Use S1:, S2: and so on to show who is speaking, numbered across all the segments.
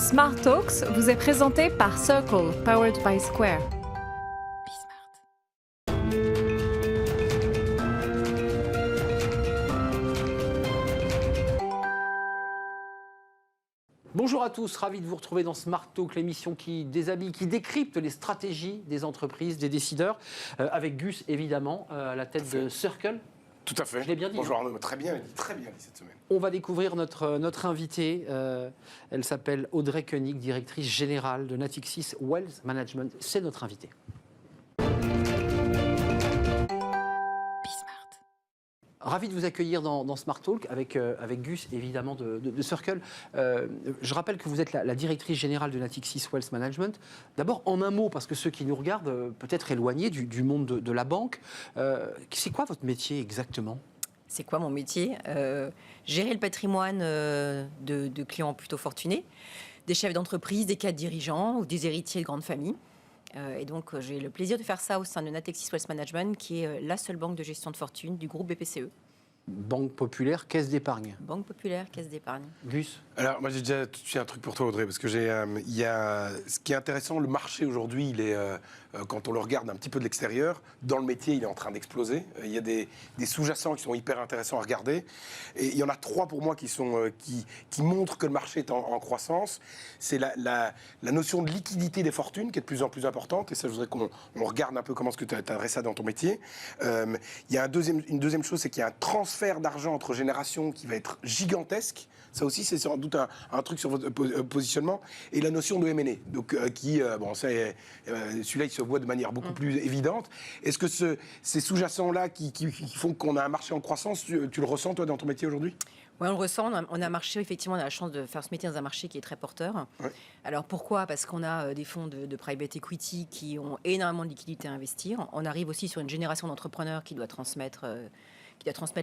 S1: Smart Talks vous est présenté par Circle, powered by Square.
S2: Bonjour à tous, ravi de vous retrouver dans Smart Talk, l'émission qui déshabille, qui décrypte les stratégies des entreprises, des décideurs, avec Gus évidemment, à la tête de Circle.
S3: Tout à fait.
S2: Je l'ai bien dit.
S3: Bonjour Arnaud, très bien dit cette semaine.
S2: On va découvrir notre invitée. Elle s'appelle Audrey Koenig, directrice générale de Natixis Wealth Management. C'est notre invitée. Ravi de vous accueillir dans Smart Talk avec Gus, évidemment, de Circle. Je rappelle que vous êtes la directrice générale de Natixis Wealth Management. D'abord, en un mot, parce que ceux qui nous regardent, peut-être éloignés du monde de la banque, c'est quoi votre métier exactement ?
S4: C'est quoi mon métier ? Gérer le patrimoine de clients plutôt fortunés, des chefs d'entreprise, des cadres dirigeants ou des héritiers de grandes familles. Et donc, j'ai le plaisir de faire ça au sein de Natixis Wealth Management, qui est la seule banque de gestion de fortune du groupe BPCE.
S2: Banque populaire, caisse d'épargne.
S4: Banque populaire, caisse d'épargne.
S2: Gus ?
S3: Alors, moi, j'ai déjà tout de suite un truc pour toi, Audrey, parce que ce qui est intéressant, le marché aujourd'hui, il est, quand on le regarde un petit peu de l'extérieur, dans le métier, il est en train d'exploser. Il y a des sous-jacents qui sont hyper intéressants à regarder. Et il y en a trois pour moi qui montrent que le marché est en croissance. C'est la notion de liquidité des fortunes qui est de plus en plus importante. Et ça, je voudrais qu'on regarde un peu comment est-ce que tu adresses ça dans ton métier. Il y a une deuxième chose, c'est qu'il y a un transfert d'argent entre générations qui va être gigantesque. Ça aussi, c'est sans doute un truc sur votre positionnement. Et la notion de M&A, donc celui-là, il se voit de manière beaucoup plus évidente. Est-ce que ces sous-jacents-là qui font qu'on a un marché en croissance, tu le ressens, toi, dans ton métier aujourd'hui ?
S4: Oui, on le ressent. On a un marché, effectivement, on a la chance de faire ce métier dans un marché qui est très porteur.
S3: Ouais.
S4: Alors pourquoi ? Parce qu'on a des fonds de private equity qui ont énormément de liquidités à investir. On arrive aussi sur une génération d'entrepreneurs qui doit transmettre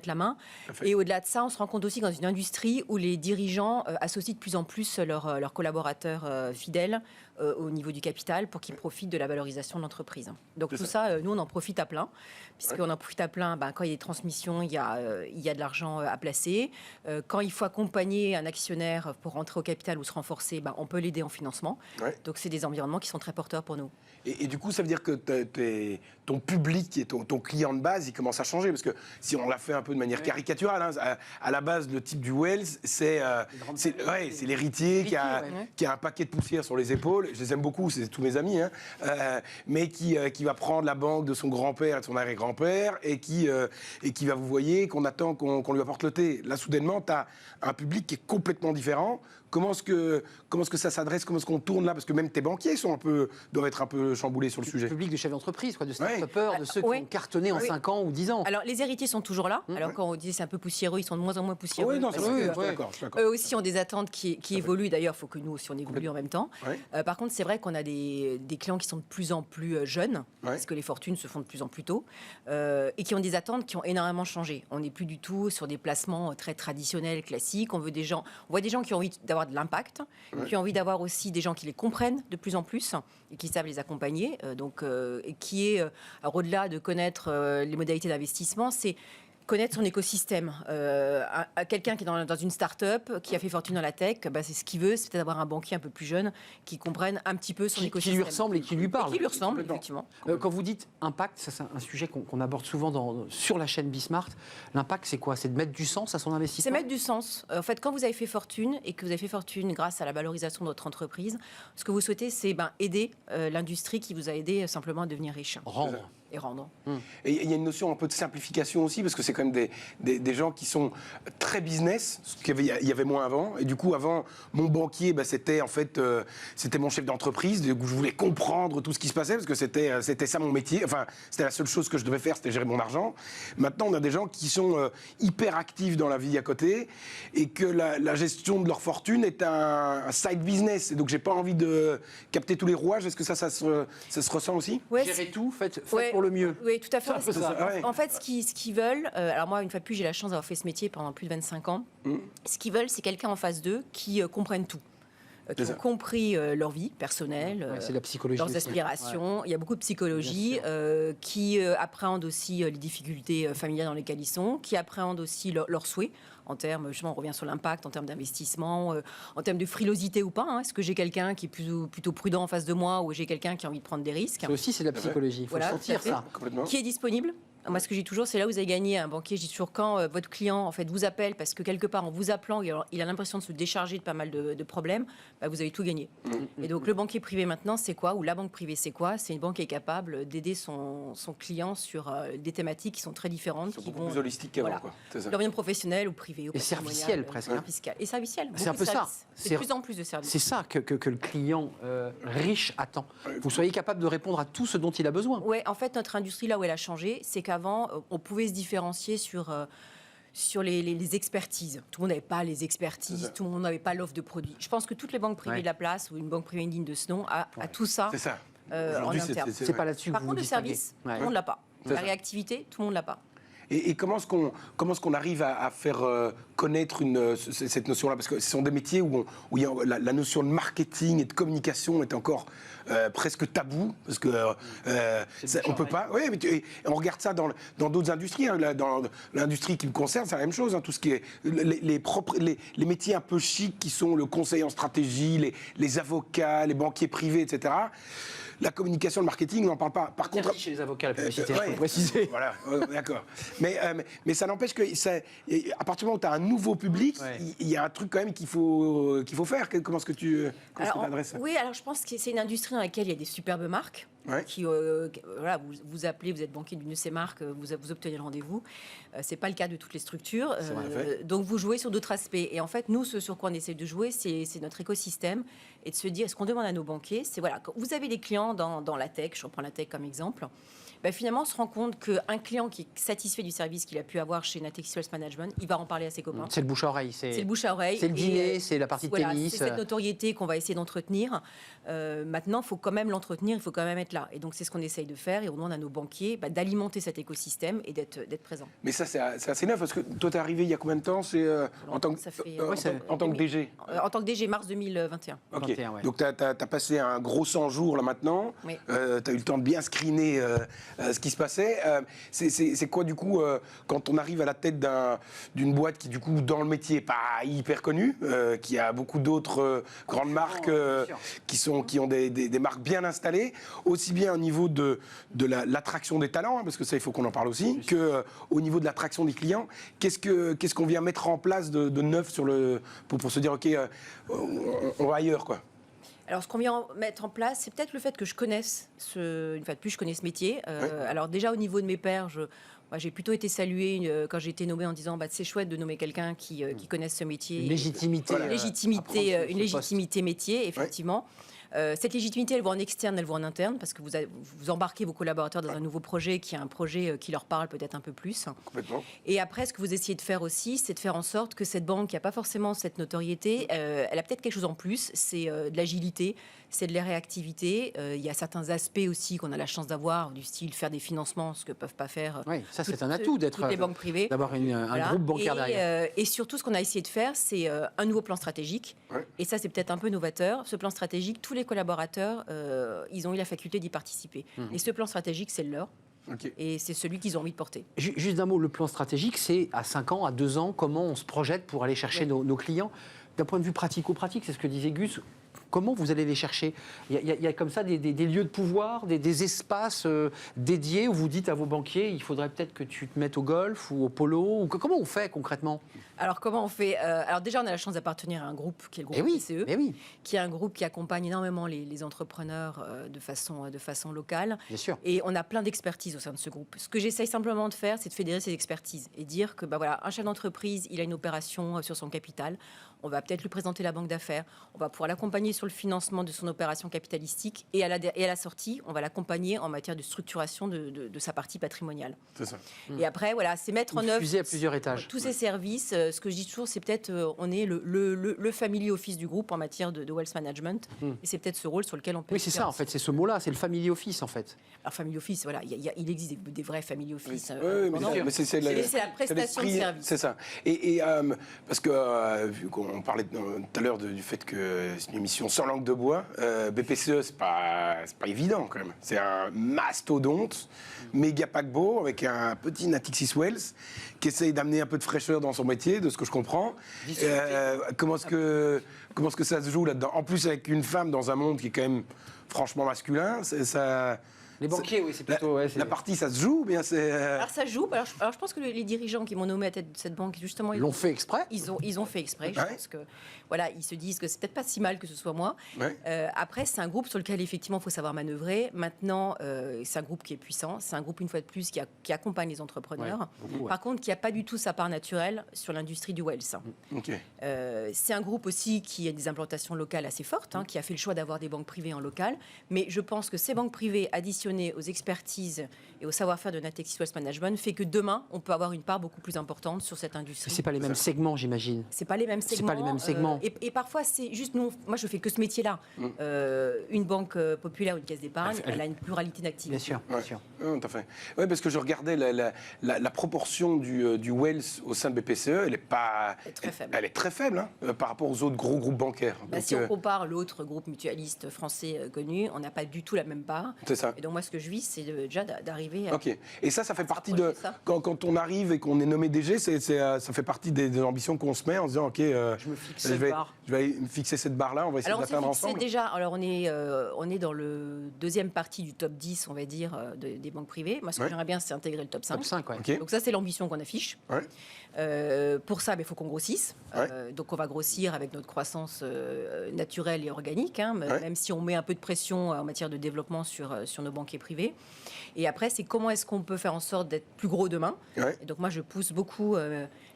S4: la main. Et au-delà de ça, on se rend compte aussi dans une industrie où les dirigeants associent de plus en plus leurs collaborateurs fidèles au niveau du capital pour qu'ils profitent de la valorisation de l'entreprise. Donc tout ça, nous, on en profite à plein. Puisqu'on en profite à plein, quand il y a des transmissions, il y a de l'argent à placer. Quand il faut accompagner un actionnaire pour rentrer au capital ou se renforcer, on peut l'aider en financement. Ouais. Donc c'est des environnements qui sont très porteurs pour nous.
S3: Et du coup, ça veut dire que ton public et ton client de base, il commence à changer. Parce que si on l'a fait un peu de manière caricaturale, à la base, le type du Wealth, c'est l'héritier qui a un paquet de poussière sur les épaules. Je les aime beaucoup, c'est tous mes amis. Mais qui va prendre la banque de son grand-père et de son arrière-grand-père et qui va vous voyez qu'on attend qu'on lui apporte le thé. Là, soudainement, tu as un public qui est complètement différent. Comment est-ce que ça s'adresse ? Comment est-ce qu'on tourne là ? Parce que même tes banquiers doivent être un peu chamboulés sur le sujet.
S2: Le public de chefs d'entreprise, de start-upers, de ceux qui ont cartonné en 5 ans ou 10 ans.
S4: Alors, les héritiers sont toujours là. Alors, quand on dit c'est un peu poussiéreux, ils sont de moins en moins poussiéreux. Eux aussi ont des attentes qui évoluent. D'ailleurs, il faut que nous aussi, on évolue en même temps. Par contre, c'est vrai qu'on a des clients qui sont de plus en plus jeunes, parce que les fortunes se font de plus en plus tôt, et qui ont des attentes qui ont énormément changé. On n'est plus du tout sur des placements très traditionnels, classiques. On voit des gens qui ont envie d'avoir de l'impact, qui ont envie d'avoir aussi des gens qui les comprennent de plus en plus et qui savent les accompagner. Alors, au-delà de connaître les modalités d'investissement, c'est connaître son écosystème. Quelqu'un qui est dans une start-up, qui a fait fortune dans la tech, c'est ce qu'il veut, c'est peut-être avoir un banquier un peu plus jeune qui comprenne un petit peu son écosystème.
S2: Qui lui ressemble et qui lui parle.
S4: Qui lui ressemble, effectivement.
S2: Quand vous dites impact, ça c'est un sujet qu'on aborde souvent sur la chaîne Bismart. L'impact, c'est quoi ? C'est de mettre du sens à son investissement ?
S4: C'est mettre du sens. En fait, quand vous avez fait fortune et que vous avez fait fortune grâce à la valorisation de votre entreprise, ce que vous souhaitez, c'est aider l'industrie qui vous a aidé simplement à devenir riche.
S2: Rendre.
S4: Et rendre.
S3: Et il y a une notion un peu de simplification aussi, parce que c'est quand même des gens qui sont très business, ce qu'il y avait moins avant. Et du coup, avant, mon banquier, c'était en fait, c'était mon chef d'entreprise. Du coup, je voulais comprendre tout ce qui se passait, parce que c'était ça mon métier. Enfin, c'était la seule chose que je devais faire, c'était gérer mon argent. Maintenant, on a des gens qui sont hyper actifs dans la vie à côté, et que la gestion de leur fortune est un side business. Et donc, j'ai pas envie de capter tous les rouages. Est-ce que ça se ressent aussi ?
S2: Gérer tout, faites pour le mieux.
S4: Oui, tout à fait. En fait, ce qu'ils veulent, alors moi, une fois de plus, j'ai la chance d'avoir fait ce métier pendant plus de 25 ans. Ce qu'ils veulent, c'est quelqu'un en face d'eux qui comprenne tout. qui ont compris leur vie personnelle,
S2: c'est la psychologie
S4: leurs
S2: aussi.
S4: aspirations. Il y a beaucoup de psychologie qui appréhendent aussi les difficultés familiales dans lesquelles ils sont, qui appréhendent aussi leurs souhaits en termes, justement, on revient sur l'impact, en termes d'investissement, en termes de frilosité ou pas. Hein. Est-ce que j'ai quelqu'un qui est plutôt prudent en face de moi ou j'ai quelqu'un qui a envie de prendre des risques?
S2: Ça aussi, c'est de la psychologie. Il faut sentir ça.
S4: Qui est disponible? Moi, ce que je dis toujours, c'est là où vous avez gagné un banquier. Je dis toujours quand votre client en fait vous appelle parce que quelque part en vous appelant, il a l'impression de se décharger de pas mal de problèmes, vous avez tout gagné. Et donc le banquier privé maintenant, c'est quoi? Ou la banque privée, c'est quoi? C'est une banque qui est capable d'aider son client sur des thématiques qui sont très différentes,
S3: qui vont plus holistiques qu'avant.
S4: Domaine professionnel ou privé.
S2: Et serviciel presque.
S4: Fiscal. Et serviciel.
S2: C'est un peu ça.
S4: C'est de plus en plus de services.
S2: C'est ça que le client riche attend. Vous soyez capable de répondre à tout ce dont il a besoin.
S4: Oui, en fait, notre industrie, là où elle a changé, c'est qu'avant, on pouvait se différencier sur les expertises. Tout le monde n'avait pas les expertises, tout le monde n'avait pas l'offre de produits. Je pense que toutes les banques privées de la place, ou une banque privée indigne de ce nom, a tout ça, en interne.
S2: C'est pas là-dessus que
S4: Par contre, le service, tout le monde ne l'a pas. La réactivité, tout le monde ne l'a pas.
S3: Et comment est-ce qu'on arrive à faire connaître cette notion-là? Parce que ce sont des métiers où la notion de marketing et de communication est encore presque tabou, parce que on peut pas. Oui, mais on regarde ça dans d'autres industries. Hein, dans l'industrie qui me concerne, c'est la même chose. Hein, tout ce qui est les métiers un peu chics qui sont le conseil en stratégie, les avocats, les banquiers privés, etc. La communication, le marketing, on n'en parle pas. Par contre,
S2: chez les avocats, la publicité, il faut préciser.
S3: Voilà, d'accord. Mais ça n'empêche que à partir du moment où tu as un nouveau public, il y a un truc quand même qu'il faut faire. Comment est-ce que tu adresses ça?
S4: Oui, alors je pense que c'est une industrie dans laquelle il y a des superbes marques. Qui, vous appelez, vous êtes banquier d'une de ces marques, vous obtenez le rendez-vous. C'est pas le cas de toutes les structures. Donc vous jouez sur d'autres aspects. Et en fait, nous, ce sur quoi on essaie de jouer, c'est notre écosystème et de se dire, ce qu'on demande à nos banquiers, c'est voilà, quand vous avez des clients dans la tech, je reprends la tech comme exemple. Finalement, on se rend compte qu'un client qui est satisfait du service qu'il a pu avoir chez Natixis Wealth Management, il va en parler à ses copains.
S2: C'est le bouche à oreille.
S4: C'est le bouche à oreille.
S2: C'est le dîner, c'est la partie de tennis.
S4: C'est cette notoriété qu'on va essayer d'entretenir. Maintenant, il faut quand même l'entretenir, il faut quand même être là. Et donc, c'est ce qu'on essaye de faire. Et on demande à nos banquiers d'alimenter cet écosystème et d'être présent.
S3: Mais ça, c'est assez neuf, parce que toi, tu es arrivé il y a combien de temps? En tant que DG
S4: En tant que DG, mars 2021.
S3: Ok. 21, ouais. Donc, tu as passé un gros 100 jours là maintenant.
S4: Oui.
S3: Tu as eu le temps de bien screener ce qui se passait. C'est quoi, du coup, quand on arrive à la tête d'une boîte qui, du coup, dans le métier, n'est pas hyper connue, qui a beaucoup d'autres grandes marques qui ont des marques bien installées, aussi bien au niveau de l'attraction des talents, hein, parce que ça, il faut qu'on en parle aussi, qu'au niveau de l'attraction des clients. Qu'est-ce qu'on vient mettre en place de neuf pour se dire, OK, on va ailleurs, quoi?
S4: Alors, ce qu'on vient mettre en place, c'est peut-être le fait que je connaisse une fois de plus, je connais ce métier. Alors, déjà, au niveau de mes pairs, j'ai plutôt été saluée quand j'ai été nommée en disant c'est chouette de nommer quelqu'un qui connaisse ce métier.
S2: Une légitimité.
S4: Une légitimité métier, effectivement. Cette légitimité, elle voit en externe, elle voit en interne, parce que vous embarquez vos collaborateurs dans un nouveau projet qui est un projet qui leur parle peut-être un peu plus.
S3: Complètement.
S4: Et après, ce que vous essayez de faire aussi, c'est de faire en sorte que cette banque qui n'a pas forcément cette notoriété, elle a peut-être quelque chose en plus, c'est de l'agilité, c'est de la réactivité. Il y a certains aspects aussi qu'on a la chance d'avoir, du style faire des financements, ce que ne peuvent pas faire
S2: ça c'est un atout d'être
S4: les banques privées.
S2: D'avoir un groupe bancaire derrière.
S4: Et surtout, ce qu'on a essayé de faire, c'est un nouveau plan stratégique. Et ça, c'est peut-être un peu novateur. Ce plan stratégique, tous les collaborateurs, ils ont eu la faculté d'y participer. Et ce plan stratégique, c'est le leur.
S3: Okay.
S4: Et c'est celui qu'ils ont envie de porter.
S2: Juste un mot, le plan stratégique, c'est à 5 ans, à 2 ans, comment on se projette pour aller chercher nos clients. D'un point de vue pratico-pratique, c'est ce que disait Gus, comment vous allez les chercher? Il y a comme ça des lieux de pouvoir, des espaces dédiés où vous dites à vos banquiers, il faudrait peut-être que tu te mettes au golf ou au polo. Comment on fait concrètement?
S4: Alors, comment on fait? Alors, déjà, on a la chance d'appartenir à un groupe qui est le groupe PCE, qui est un groupe qui accompagne énormément les entrepreneurs de façon locale.
S2: Bien sûr.
S4: Et on a plein d'expertises au sein de ce groupe. Ce que j'essaye simplement de faire, c'est de fédérer ces expertises et dire que un chef d'entreprise, il a une opération sur son capital. On va peut-être lui présenter la banque d'affaires. On va pouvoir l'accompagner sur sur le financement de son opération capitalistique et à la sortie, on va l'accompagner en matière de structuration de sa partie patrimoniale.
S3: C'est ça.
S4: Et après, voilà, c'est mettre en œuvre
S2: à plusieurs étages.
S4: Tous ces services. Ce que je dis toujours, c'est peut-être on est le family office du groupe en matière de wealth management. Et c'est peut-être ce rôle sur lequel on peut.
S2: Oui, c'est ça, en fait, c'est ce mot-là, c'est le family office, en fait.
S4: Alors, family office, voilà, il existe des vrais family office.
S3: Mais c'est
S4: la prestation de service.
S3: C'est ça. Et parce que, vu qu'on parlait tout à l'heure du fait que c'est une émission sans langue de bois, BPCE, c'est pas évident quand même. C'est un mastodonte, méga paquebot, avec un petit Natixis Wells qui essaye d'amener un peu de fraîcheur dans son métier, de ce que je comprends. Comment est-ce que ça se joue là-dedans? En plus, avec une femme dans un monde qui est quand même franchement masculin, ça...
S2: Les banquiers, oui, c'est plutôt...
S3: La partie, ça se joue ou bien c'est...
S4: Alors ça se joue. Alors je pense que les dirigeants qui m'ont nommé à tête de cette banque, justement...
S2: Ils l'ont fait exprès.
S4: Ils ont fait exprès. Je pense que, voilà, ils se disent que c'est peut-être pas si mal que ce soit moi.
S3: Ouais.
S4: Après, c'est un groupe sur lequel, effectivement, il faut savoir manœuvrer. Maintenant, c'est un groupe qui est puissant. C'est un groupe, une fois de plus, qui accompagne les entrepreneurs.
S2: Ouais, beaucoup, ouais.
S4: Par contre, qui n'a pas du tout sa part naturelle sur l'industrie du wealth.
S3: Okay.
S4: C'est un groupe aussi qui a des implantations locales assez fortes, qui a fait le choix d'avoir des banques privées en local. Mais je pense que ces banques privées, additionnées aux expertises et au savoir-faire de Natixis Wealth Management, fait que demain, on peut avoir une part beaucoup plus importante sur cette industrie.
S2: Mais c'est pas les mêmes segments, j'imagine.
S4: C'est pas les mêmes segments.
S2: C'est pas les mêmes segments.
S4: Et parfois, c'est juste nous. Moi, je fais que ce métier-là. Une banque populaire ou une caisse d'épargne, elle a une pluralité d'actifs.
S2: Bien sûr, bien sûr.
S3: Oui, tout à fait. Oui, parce que je regardais la proportion du wealth au sein de BPCE, elle est pas.
S4: Elle est très faible.
S3: Elle est très faible par rapport aux autres gros groupes bancaires. Donc,
S4: si on compare l'autre groupe mutualiste français connu, on n'a pas du tout la même part.
S3: C'est ça.
S4: Et donc moi, ce que je vis, c'est déjà d'arriver à...
S3: Ok. Et ça fait partie de... Quand on arrive et qu'on est nommé DG, ça fait partie des ambitions qu'on se met en se disant, ok, je vais me fixer cette barre-là, on va essayer d'atteindre ensemble.
S4: Déjà, alors on est dans le deuxième partie du top 10, on va dire, des banques privées. Moi, ce que j'aimerais bien, c'est intégrer le top 5.
S2: Top 5, ouais.
S3: Okay.
S4: Donc ça, c'est l'ambition qu'on affiche.
S3: Ouais.
S4: Pour ça, il faut qu'on grossisse. Donc on va grossir avec notre croissance naturelle et organique, même si on met un peu de pression en matière de développement sur nos banquiers privés. Et après, c'est comment est-ce qu'on peut faire en sorte d'être plus gros demain. Et donc moi, je pousse beaucoup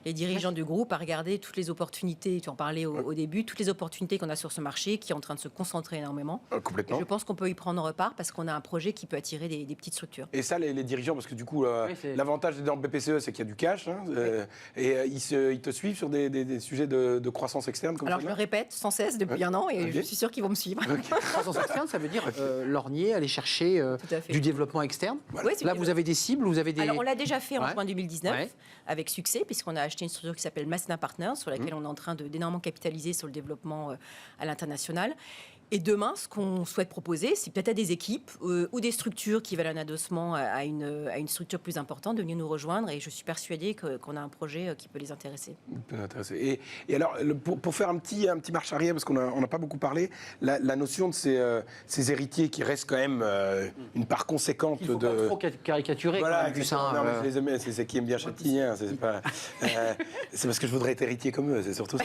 S4: les dirigeants du groupe à regarder toutes les opportunités, tu en parlais au début, toutes les opportunités qu'on a sur ce marché qui est en train de se concentrer énormément.
S3: Complètement.
S4: Et je pense qu'on peut y prendre part parce qu'on a un projet qui peut attirer des petites structures.
S3: Et ça, les dirigeants, parce que du coup, l'avantage dans le BPCE, c'est qu'il y a du cash, et ils te suivent sur des sujets de croissance externe comme
S4: Alors
S3: ça.
S4: Je le répète sans cesse depuis un an, et je suis sûre qu'ils vont me suivre.
S2: Croissance externe, ça veut dire lorgner, aller chercher du développement externe.
S3: Voilà.
S4: Oui,
S2: là, vous avez des cibles, vous avez des...
S4: Alors, on l'a déjà fait en juin 2019, avec succès, puisqu'on a acheté une structure qui s'appelle Masna Partners, sur laquelle on est en train d'énormément capitaliser sur le développement à l'international. Et demain, ce qu'on souhaite proposer, c'est peut-être à des équipes ou des structures qui veulent un adossement à une structure plus importante de venir nous rejoindre. Et je suis persuadée qu'on a un projet qui peut les intéresser.
S3: Et alors, pour faire un petit marche arrière, parce qu'on n'a pas beaucoup parlé, la notion de ces héritiers qui restent quand même une part conséquente
S2: Il faut pas trop caricaturer.
S3: Voilà, c'est qui aiment bien Châtillon. C'est parce que je voudrais être héritier comme eux, c'est surtout ça.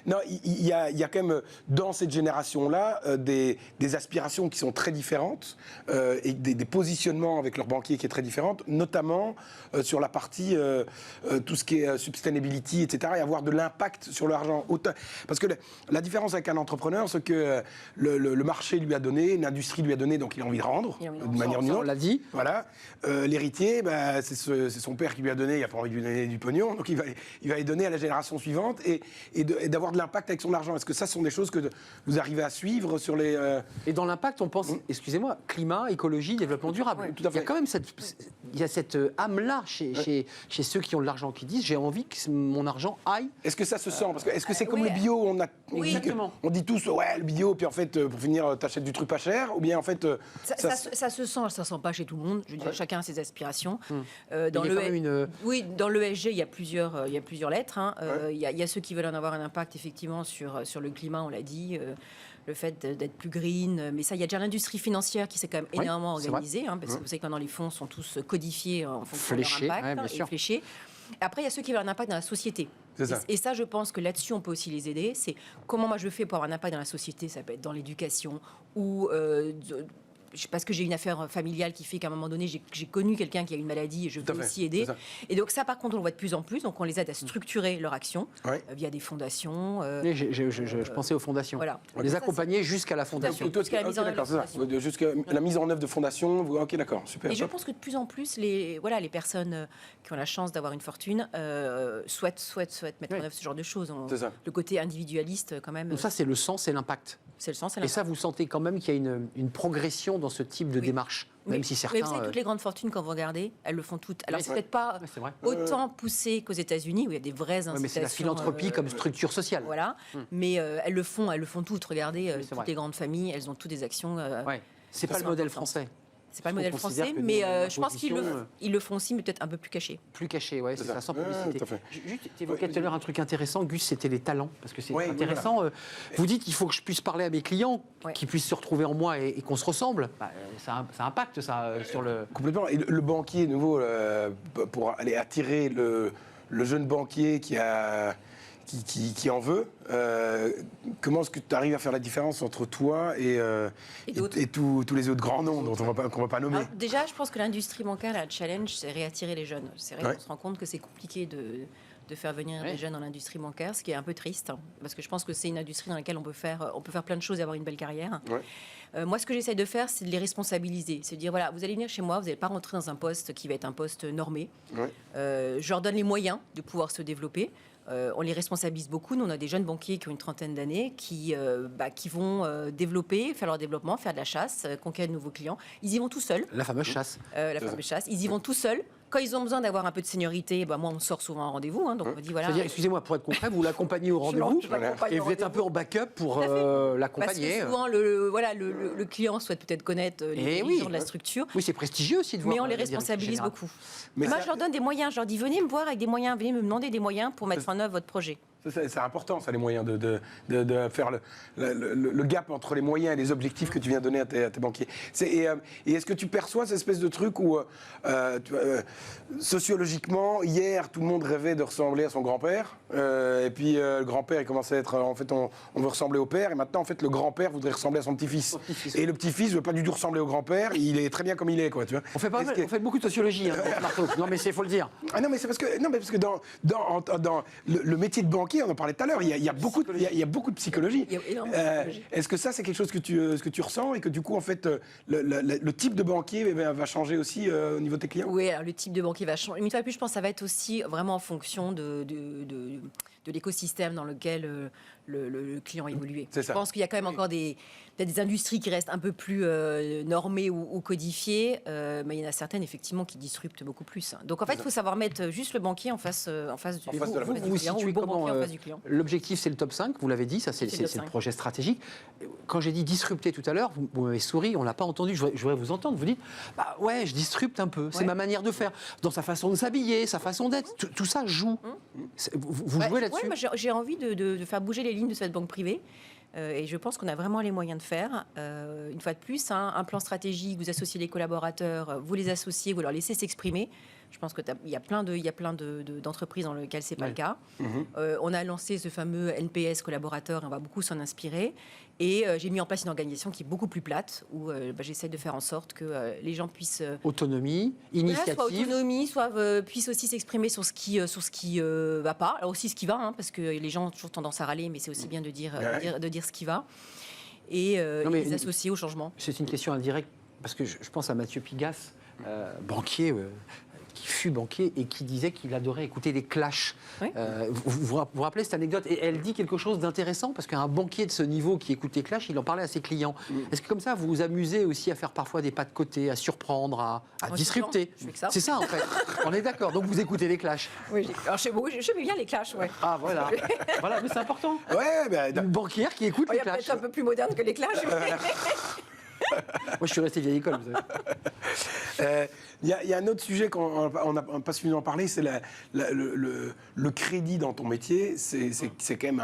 S3: Non, il y a quand même dans cette génération-là des aspirations qui sont très différentes et des positionnements avec leurs banquiers qui est très différentes, notamment sur la partie tout ce qui est sustainability, etc. et avoir de l'impact sur l'argent. Parce que la différence avec un entrepreneur, c'est que le marché lui a donné, l'industrie lui a donné, donc il a envie de rendre de manière ou d'une autre.
S2: On l'a dit.
S3: Voilà. L'héritier, c'est son père qui lui a donné, il n'a pas envie de lui donner du pognon, donc il va les donner à la génération suivante et d'avoir de l'impact avec son argent. Est-ce que ça ce sont des choses que vous arrivez à suivre sur les...
S2: Et dans l'impact, on pense, excusez-moi, climat, écologie, développement durable.
S3: Oui, tout à fait.
S2: Il y a quand même cette âme-là chez ceux qui ont de l'argent, qui disent j'ai envie que mon argent aille.
S3: Est-ce que ça se sent? Parce que est-ce que c'est comme le bio, on dit tous ouais le bio, puis en fait pour finir t'achètes du truc pas cher, ou bien en fait
S4: ça se sent pas chez tout le monde. Je veux dire, chacun a ses aspirations. Dans le ESG, il y a plusieurs lettres. Il y a ceux qui veulent en avoir un impact effectivement sur le climat, on l'a dit. Le fait d'être plus green, mais ça, il y a déjà l'industrie financière qui s'est quand même énormément organisée, parce que vous savez que maintenant les fonds sont tous codifiés en fonction de leur impact et fléchés. Après, il y a ceux qui veulent un impact dans la société. Et ça, je pense que là-dessus, on peut aussi les aider. C'est comment moi je fais pour avoir un impact dans la société. Ça peut être dans l'éducation ou parce que j'ai une affaire familiale qui fait qu'à un moment donné, j'ai connu quelqu'un qui a une maladie et je veux aussi aider. Et donc ça, par contre, on le voit de plus en plus. Donc on les aide à structurer leur action via des fondations.
S2: Je pensais aux fondations.
S4: Voilà.
S2: Les accompagner jusqu'à la fondation.
S4: Jusqu'à la mise en œuvre.
S3: Jusqu'à la mise en œuvre de fondation. Ok, d'accord, super.
S4: Et je pense que de plus en plus, les personnes qui ont la chance d'avoir une fortune souhaitent mettre en œuvre ce genre de choses. Le côté individualiste, quand même.
S2: Donc ça, c'est le sens et l'impact.
S4: C'est le sens et
S2: Et
S4: l'impact.
S2: ça, vous sentez quand même qu'il y a une progression dans ce type de démarche, même si certains...
S4: Mais vous savez, toutes les grandes fortunes, quand vous regardez, elles le font toutes. Alors, c'est peut-être pas
S2: vrai.
S4: autant poussé qu'aux États-Unis, où il y a des vraies incitations.
S2: Mais c'est la philanthropie comme structure sociale.
S4: Voilà. Mais elles le font toutes. Regardez, toutes les grandes familles, elles ont toutes des actions.
S2: C'est pas le modèle français.
S4: C'est pas le modèle français, mais je pense qu'ils le font aussi, mais peut-être un peu plus caché.
S2: Plus caché, c'est ça, sans publicité.
S3: Tout à fait.
S2: Juste, tu évoquais tout à l'heure un truc intéressant, Gus, c'était les talents, parce que c'est intéressant. Voilà. Vous dites qu'il faut que je puisse parler à mes clients, qu'ils puissent se retrouver en moi et qu'on se ressemble. Ça impacte ça sur le...
S3: Complètement. Et le banquier, de nouveau, pour aller attirer le jeune banquier qui en veut, comment est-ce que tu arrives à faire la différence entre toi et tous les autres grands noms qu'on ne va pas nommer?
S4: Déjà, je pense que l'industrie bancaire, la challenge, c'est réattirer les jeunes. C'est vrai qu'on se rend compte que c'est compliqué de faire venir des jeunes dans l'industrie bancaire, ce qui est un peu triste, parce que je pense que c'est une industrie dans laquelle on peut faire plein de choses et avoir une belle carrière. Moi, ce que j'essaie de faire, c'est de les responsabiliser. C'est de dire, voilà, vous allez venir chez moi, vous n'allez pas rentrer dans un poste qui va être un poste normé. Je leur donne les moyens de pouvoir se développer. On les responsabilise beaucoup. Nous, on a des jeunes banquiers qui ont une trentaine d'années qui vont développer, faire leur développement, faire de la chasse, conquérir de nouveaux clients. Ils y vont tout seuls.
S2: La fameuse chasse.
S4: Fameuse chasse. Ils y vont tout seuls. Quand ils ont besoin d'avoir un peu de seniorité, moi, on sort souvent en rendez-vous. Donc, on dit, voilà.
S2: C'est-à-dire, excusez-moi, pour être concret, vous l'accompagnez au rendez-vous et vous êtes un peu en backup pour l'accompagner.
S4: Parce que souvent, le client souhaite peut-être connaître les dirigeants de la structure.
S2: Oui, c'est prestigieux aussi de voir.
S4: Mais on les responsabilise beaucoup. Moi, je leur donne des moyens. Je leur dis, venez me voir avec des moyens, venez me demander des moyens pour mettre en œuvre votre projet.
S3: C'est important, ça, les moyens de faire le gap entre les moyens et les objectifs que tu viens donner à tes banquiers. Et est-ce que tu perçois cette espèce de truc où, sociologiquement, hier, tout le monde rêvait de ressembler à son grand-père, et puis le grand-père, il commençait à être... En fait, on veut ressembler au père, et maintenant, en fait, le grand-père voudrait ressembler à son petit-fils. Et le petit-fils ne veut pas du tout ressembler au grand-père, il est très bien comme il est, quoi, tu vois.
S2: On fait beaucoup de sociologie, Marteau. Non, mais il faut le dire.
S3: Ah non, mais c'est parce que dans le métier de banquier, on en parlait tout à l'heure, il y a beaucoup de psychologie. Est-ce que ça, c'est quelque chose que tu ressens et que du coup, en fait, le type de banquier va changer aussi au niveau de tes clients?
S4: Oui, alors le type de banquier va changer. Une fois de plus, je pense que ça va être aussi vraiment en fonction de l'écosystème dans lequel le client évolue. Je pense qu'il y a quand même encore des industries qui restent un peu plus normées ou codifiées, mais il y en a certaines effectivement qui disruptent beaucoup plus. Donc en fait, il faut savoir mettre juste le banquier en face du client ou le bon banquier en face du client.
S2: L'objectif, c'est le top 5, vous l'avez dit, ça c'est le projet stratégique. Quand j'ai dit disrupter tout à l'heure, vous m'avez souri, on ne l'a pas entendu, je voudrais vous entendre. Vous dites, ouais, je disrupte un peu, c'est ma manière de faire, dans sa façon de s'habiller, sa façon d'être, tout ça joue. Vous jouez là-dessus?
S4: Moi, j'ai envie de faire bouger les lignes de cette banque privée. Et je pense qu'on a vraiment les moyens de faire. Une fois de plus, un plan stratégique, vous associez les collaborateurs, vous les associez, vous leur laissez s'exprimer. Je pense qu'il y a plein d'entreprises dans lesquelles ce n'est pas le cas. On a lancé ce fameux NPS collaborateur, et on va beaucoup s'en inspirer. Et j'ai mis en place une organisation qui est beaucoup plus plate, où j'essaie de faire en sorte que les gens puissent...
S2: autonomie, initiative...
S4: soit autonomie, soit puissent aussi s'exprimer sur ce qui va pas. Alors aussi ce qui va, parce que les gens ont toujours tendance à râler, mais c'est aussi bien de dire ce qui va. Et les associer au changement.
S2: C'est une question indirecte, parce que je pense à Mathieu Pigasse, banquier... qui fut banquier et qui disait qu'il adorait écouter des clashs. Vous vous rappelez cette anecdote? Et elle dit quelque chose d'intéressant, parce qu'un banquier de ce niveau qui écoute les clashs, il en parlait à ses clients. Est-ce que comme ça, vous vous amusez aussi à faire parfois des pas de côté, à surprendre, à disrupter? C'est ça, en fait. On est d'accord. Donc vous écoutez les clashs?
S4: Oui, j'aime bien les clashs,
S2: Ah, voilà. Voilà, mais c'est important. Une banquière qui écoute les clashs.
S4: Il y a peut-être un peu plus moderne que les clashs.
S2: Moi, je suis resté vieille école, vous savez.
S3: Il y a un autre sujet qu'on n'a pas suffisamment parlé, c'est le crédit dans ton métier. C'est quand même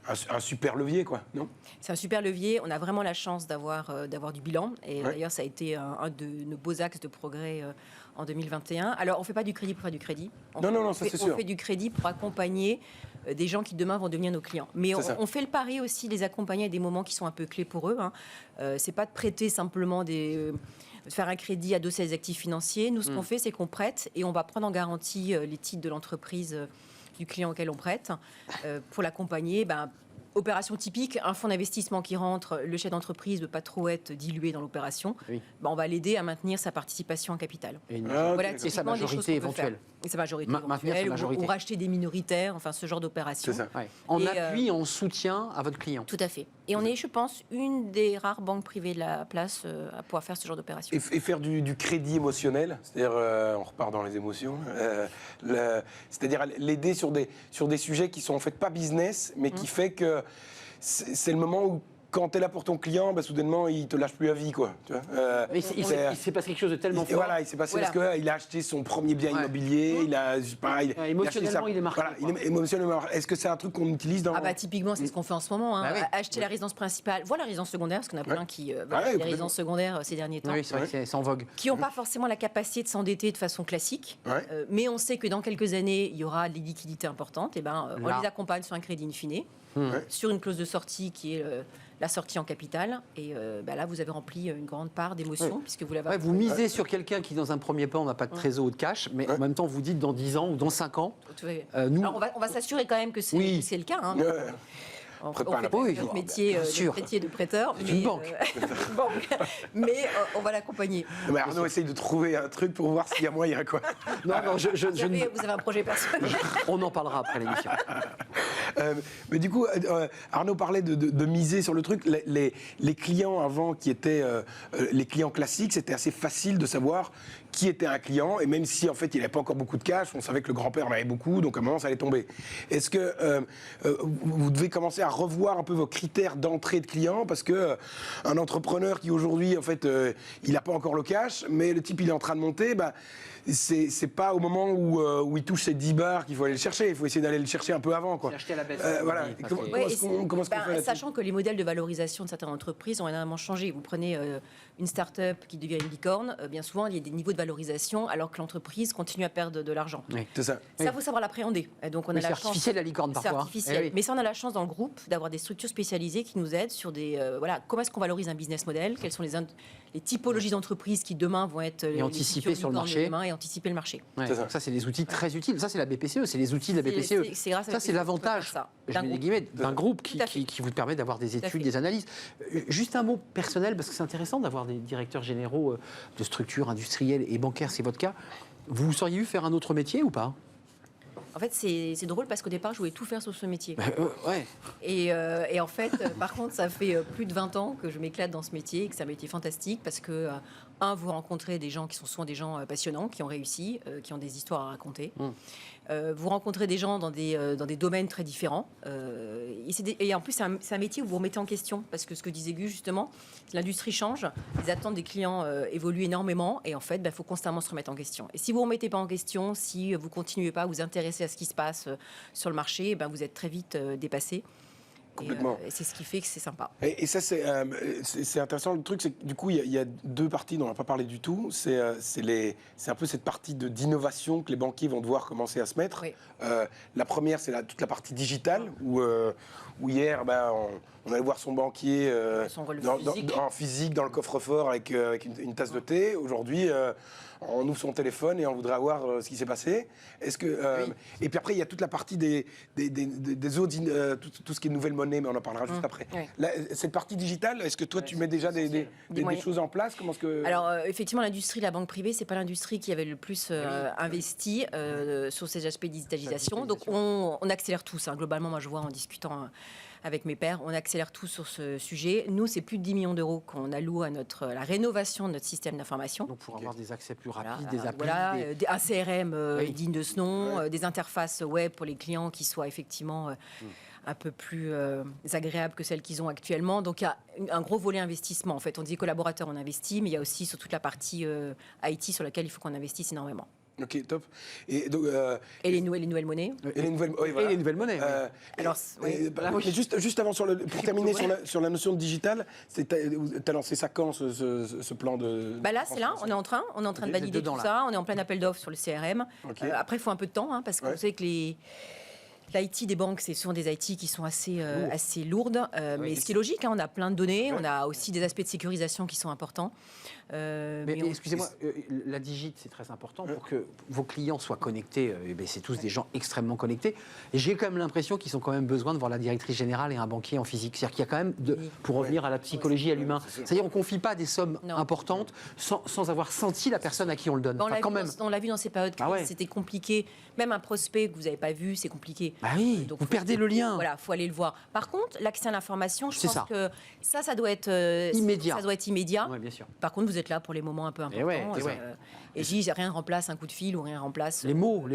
S3: un super levier, quoi, non?
S4: C'est un super levier. On a vraiment la chance d'avoir du bilan. Et d'ailleurs, ça a été un de nos beaux axes de progrès en 2021. Alors, on ne fait pas du crédit pour faire du crédit.
S3: Non, ça c'est sûr.
S4: On fait du crédit pour accompagner des gens qui demain vont devenir nos clients. Mais on fait le pari aussi de les accompagner à des moments qui sont un peu clés pour eux. C'est pas de prêter simplement de faire un crédit adossé à des actifs financiers. Nous, ce qu'on fait, c'est qu'on prête et on va prendre en garantie les titres de l'entreprise du client auquel on prête pour l'accompagner. Opération typique, un fonds d'investissement qui rentre, le chef d'entreprise ne veut pas trop être dilué dans l'opération, on va l'aider à maintenir sa participation en capital.
S2: Et
S4: Sa majorité éventuelle. Et sa majorité éventuelle, ou racheter des minoritaires, enfin ce genre d'opération.
S2: En appui, en soutien à votre client.
S4: Tout à fait. Et on est, je pense, une des rares banques privées de la place à pouvoir faire ce genre d'opération.
S3: Et faire du crédit émotionnel, c'est-à-dire, on repart dans les émotions, c'est-à-dire l'aider sur des sujets qui sont en fait pas business, mais qui fait que c'est le moment où, quand tu es là pour ton client, soudainement, il te lâche plus à vie, quoi. Tu vois
S2: il s'est passé quelque chose de tellement fort.
S3: Voilà, il s'est passé parce qu'il a acheté son premier bien immobilier,
S2: émotionnellement, il est marqué.
S3: Voilà, émotionnellement. Est-ce que c'est un truc qu'on utilise dans...
S4: Typiquement, c'est ce qu'on fait en ce moment. Acheter la résidence principale, voilà la résidence secondaire, parce qu'on a plein qui les résidences secondaires ces derniers temps.
S2: Oui, c'est vrai que c'est en vogue.
S4: Qui n'ont pas forcément la capacité de s'endetter de façon classique, mais on sait que dans quelques années, il y aura des liquidités importantes. Et on les accompagne sur un crédit in fine, sur une clause de sortie qui est... la sortie en capital. Et là, vous avez rempli une grande part d'émotion, puisque vous l'avez...
S2: vous misez sur quelqu'un qui, dans un premier temps, n'a pas de trésor ou de cash, mais en même temps, vous dites dans 10 ans ou dans 5 ans...
S4: nous... Alors, on va s'assurer quand même que c'est le cas. On fait notre métier de prêteur.
S2: Une banque.
S4: Mais on va l'accompagner.
S3: Arnaud essaye de trouver un truc pour voir s'il y a moyen, quoi.
S4: Vous avez un projet personnel.
S2: On en parlera après l'émission.
S3: Mais du coup, Arnaud parlait de miser sur le truc. Les clients avant, qui étaient les clients classiques, c'était assez facile de savoir qui était un client, et même si en fait il n'avait pas encore beaucoup de cash, on savait que le grand-père en avait beaucoup, donc à un moment ça allait tomber. Est-ce que vous devez commencer à revoir un peu vos critères d'entrée de clients, parce que un entrepreneur qui aujourd'hui en fait il n'a pas encore le cash, mais le type il est en train de monter, c'est pas au moment où il touche ses 10 bars qu'il faut aller le chercher, il faut essayer d'aller le chercher un peu avant, quoi.
S2: Acheter à la baisse.
S3: Voilà. Comment est-ce qu'on fait
S4: sachant que les modèles de valorisation de certaines entreprises ont énormément changé. Vous prenez une start-up qui devient une licorne, bien souvent il y a des niveaux de valorisation alors que l'entreprise continue à perdre de l'argent.
S3: C'est ça.
S4: Ça, faut savoir l'appréhender. Donc on a la chance.
S2: C'est artificiel la licorne parfois.
S4: C'est artificiel. Mais ça, on a la chance dans le groupe d'avoir des structures spécialisées qui nous aident sur des comment est-ce qu'on valorise un business model, quelles sont les typologies d'entreprises qui demain vont être
S2: et anticiper sur le marché
S4: et anticiper le marché.
S2: Ça c'est des outils très utiles. Ça c'est la BPCE, c'est les outils de la BPCE. Ça c'est l'avantage d'un groupe qui vous permet d'avoir des études, des analyses. Juste un mot personnel, parce que c'est intéressant d'avoir des directeurs généraux de structures industrielles et bancaires, c'est votre cas. Vous seriez vu faire un autre métier ou pas ?
S4: En fait, c'est drôle parce qu'au départ, je voulais tout faire sur ce métier.
S2: Ouais.
S4: Et en fait, par contre, ça fait plus de 20 ans que je m'éclate dans ce métier et que c'est un métier fantastique parce que, vous rencontrez des gens qui sont souvent des gens passionnants, qui ont réussi, qui ont des histoires à raconter. Vous rencontrez des gens dans des domaines très différents. Et en plus, c'est un métier où vous remettez en question. Parce que ce que disait Gus, justement, l'industrie change, les attentes des clients évoluent énormément. Et en fait, il faut constamment se remettre en question. Et si vous ne remettez pas en question, si vous ne continuez pas à vous intéresser à ce qui se passe sur le marché, vous êtes très vite dépassé. Et c'est ce qui fait que c'est sympa.
S3: Et ça, c'est intéressant. Le truc, c'est que du coup, il y a deux parties dont on n'a pas parlé du tout. C'est un peu cette partie d'innovation que les banquiers vont devoir commencer à se mettre.
S4: Oui.
S3: La première, c'est toute la partie digitale, où hier, on allait voir son banquier en physique, dans le coffre-fort, avec une tasse de thé. Aujourd'hui, on ouvre son téléphone et on voudrait voir ce qui s'est passé. Et puis après, il y a toute la partie des autres, tout ce qui est nouvelle monnaie, mais on en parlera juste après. Oui. Cette partie digitale, est-ce que toi, tu mets déjà des choses en place ?
S4: Alors, effectivement, l'industrie, la banque privée, c'est pas l'industrie qui avait le plus investi sur ces aspects de digitalisation. Donc, on accélère tous. Globalement, moi, je vois en discutant avec mes pairs, on accélère tout sur ce sujet. Nous, c'est plus de 10 millions d'euros qu'on alloue à la rénovation de notre système d'information.
S2: Donc pour avoir des accès plus rapides, des applis...
S4: un CRM digne de ce nom, des interfaces web pour les clients qui soient effectivement un peu plus agréables que celles qu'ils ont actuellement. Donc il y a un gros volet investissement. En fait, on dit collaborateurs, on investit, mais il y a aussi sur toute la partie IT sur laquelle il faut qu'on investisse énormément.
S3: Ok, top. Et, donc,
S4: et les nouvelles monnaies.
S3: Et les nouvelles, oui, voilà.
S2: Et les nouvelles monnaies.
S4: Alors, oui.
S3: Mais juste avant, pour terminer sur la notion de digital, tu as lancé ça quand, ce plan de...
S4: Là, c'est là, on est en train de valider tout ça, on est en plein appel d'offres sur le CRM.
S3: Okay.
S4: Après, il faut un peu de temps, hein, parce que vous savez que l'IT des banques, c'est souvent des IT qui sont assez lourdes, mais ce qui est logique, hein, on a plein de données, on a aussi des aspects de sécurisation qui sont importants.
S2: Mais excusez-moi, la digit, c'est très important pour que vos clients soient connectés. C'est tous des gens extrêmement connectés. Et j'ai quand même l'impression qu'ils ont quand même besoin de voir la directrice générale et un banquier en physique. C'est-à-dire qu'il y a quand même, pour revenir à la psychologie, à l'humain, c'est-à-dire on ne confie pas des sommes importantes sans avoir senti la personne à qui on le donne.
S4: On l'a vu dans ces périodes crises, c'était compliqué. Même un prospect que vous n'avez pas vu, c'est compliqué.
S2: Bah oui, donc vous perdez le lien.
S4: Voilà, il faut aller le voir. Par contre, l'accès à l'information, je pense que ça doit être
S2: immédiat.
S4: Ça doit être immédiat.
S2: Ouais, bien sûr.
S4: Par contre, vous êtes là pour les moments un peu importants. Et je dis, rien ne remplace un coup de fil ou rien ne remplace...
S2: Les mots,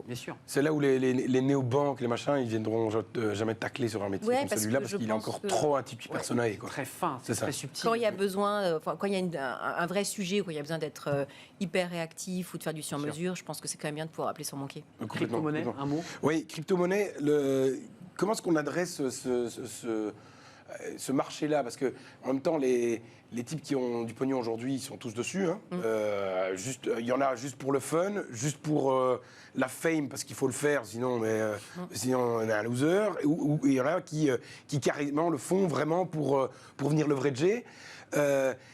S2: bien sûr.
S3: C'est là où les néobanques, les machins, ils viendront jamais tacler sur un métier comme celui-là, parce qu'il est encore trop un type personnel.
S2: Très fin, c'est très subtil.
S4: Quand il y a besoin, quand il y a un vrai sujet, où il y a besoin d'être hyper réactif ou de faire du sur-mesure, je pense que c'est quand même bien de pouvoir appeler son banquier.
S2: Crypto-monnaie, un mot?
S3: Oui, crypto-monnaie, comment est-ce qu'on adresse ce marché-là? Parce que en même temps, les types qui ont du pognon aujourd'hui, ils sont tous dessus. Hein. Il y en a juste pour le fun, juste pour la fame, parce qu'il faut le faire, sinon on est un loser. Ou il y en a qui carrément le font vraiment pour venir leverager.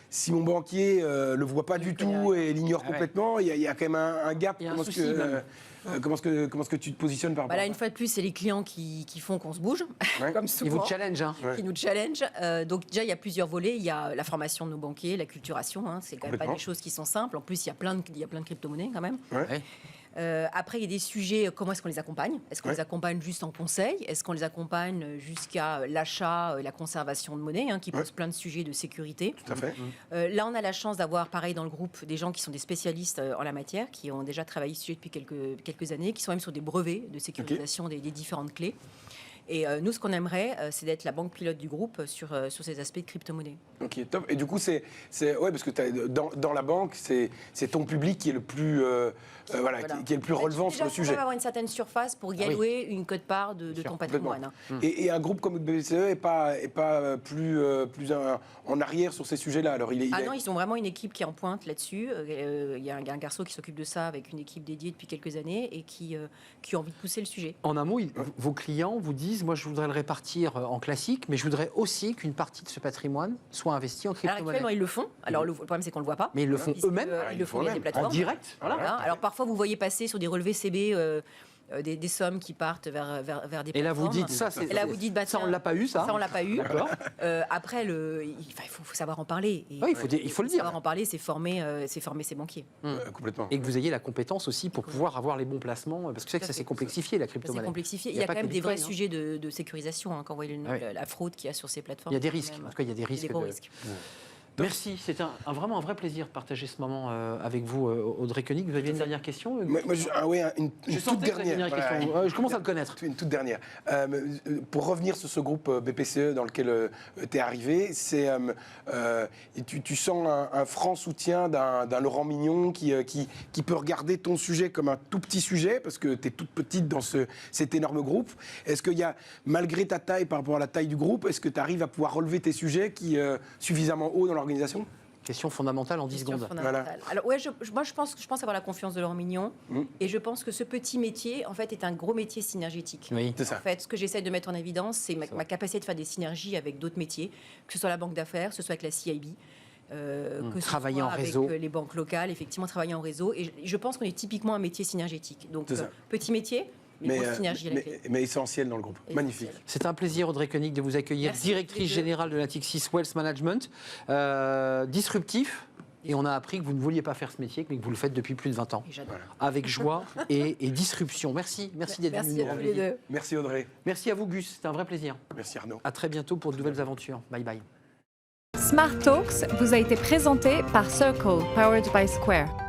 S3: Si mon banquier le voit pas du tout et l'ignore complètement, il y a quand même un gap. Comment est-ce que tu te positionnes par rapport à ça?
S4: Une fois de plus, c'est les clients qui font qu'on se bouge, comme souvent.
S2: Ils vous challenge. Hein.
S4: Qui nous challenge. Donc déjà, il y a plusieurs volets. Il y a la formation de nos banquiers, la culturation. Hein, c'est quand même pas des choses qui sont simples. En plus, il y a plein de crypto-monnaies quand même. Après, il y a des sujets, comment est-ce qu'on les accompagne? Est-ce qu'on les accompagne juste en conseil? Est-ce qu'on les accompagne jusqu'à l'achat, la conservation de monnaie, qui pose plein de sujets de sécurité?
S3: Tout à fait.
S4: Là, on a la chance d'avoir, pareil, dans le groupe, des gens qui sont des spécialistes en la matière, qui ont déjà travaillé ce sujet depuis quelques années, qui sont même sur des brevets de sécurisation des différentes clés. Et nous, ce qu'on aimerait, c'est d'être la banque pilote du groupe sur ces aspects de crypto-monnaie.
S3: Ok, top. Et du coup, c'est parce que dans la banque, c'est ton public qui est le plus, qui est le plus relevant sur le sujet.
S4: Il faut avoir une certaine surface pour y allouer une quote-part de ton patrimoine.
S3: Et un groupe comme le BPCE n'est pas plus en arrière sur ces sujets-là. Alors,
S4: non, ils ont vraiment une équipe qui est en pointe là-dessus. Il y a un garçon qui s'occupe de ça avec une équipe dédiée depuis quelques années et qui a envie de pousser le sujet.
S2: En un mot, vos clients vous disent, moi je voudrais le répartir en classique, mais je voudrais aussi qu'une partie de ce patrimoine soit investie en crypto-monnaie.
S4: Actuellement, ils le font. Alors, le problème, c'est qu'on ne le voit pas.
S2: Mais ils le font eux-mêmes.
S4: Ils le font via des plateformes.
S2: En direct.
S4: Voilà. Alors, parfois, vous voyez passer sur des relevés CB des sommes qui partent vers des plateformes.
S2: Et là, vous dites ça, ça, on ne l'a pas eu, ça.
S4: Ça, on ne l'a pas eu. Après, il faut savoir en parler. Et,
S2: il faut le dire.
S4: Savoir en parler, c'est former ses banquiers.
S3: Complètement.
S2: Et que vous ayez la compétence aussi pour pouvoir avoir les bons placements, parce que c'est que ça s'est complexifié, la crypto-monnaie.
S4: C'est complexifié. Il y a quand même des vrais sujets de sécurisation quand vous voyez la fraude qu'il y a sur ces plateformes.
S2: Il y a des risques. En tout cas, il y a des risques.
S4: Des gros risques.
S2: Merci, c'est vraiment un vrai plaisir de partager ce moment avec vous, Audrey Koenig. Vous aviez une dernière question?
S3: Une toute dernière
S2: question. Je commence à le connaître.
S3: Une toute dernière. Pour revenir sur ce groupe BPCE dans lequel tu es arrivé, tu sens un franc soutien d'un Laurent Mignon qui peut regarder ton sujet comme un tout petit sujet, parce que tu es toute petite dans cet énorme groupe. Est-ce qu'il y a, malgré ta taille par rapport à la taille du groupe, est-ce que tu arrives à pouvoir relever tes sujets suffisamment haut dans l'organisation?
S2: Question fondamentale en 10 secondes.
S4: Voilà. Alors, moi, je pense avoir la confiance de Laurent Mignon. Et je pense que ce petit métier, en fait, est un gros métier synergétique.
S2: Oui,
S3: c'est ça.
S4: En fait, ce que j'essaie de mettre en évidence, c'est ma capacité de faire des synergies avec d'autres métiers, que ce soit la banque d'affaires, que ce soit avec la CIB. Que
S2: travailler en
S4: avec
S2: réseau.
S4: Les banques locales, effectivement, travailler en réseau. Et je pense qu'on est typiquement un métier synergétique. Donc, petit métier,
S3: mais essentiel dans le groupe. Magnifique.
S2: C'est un plaisir, Audrey Koenig, de vous accueillir. Merci, directrice générale de Natixis Wealth Management. Disruptif. Et on a appris que vous ne vouliez pas faire ce métier, mais que vous le faites depuis plus de 20 ans. Avec joie et disruption. Merci d'être venu nous rendre.
S3: Merci Audrey.
S2: Merci à vous, Gus. C'était un vrai plaisir.
S3: Merci Arnaud.
S2: À très bientôt pour de nouvelles aventures. Bye bye.
S1: Smart Talks vous a été présenté par Circle, powered by Square.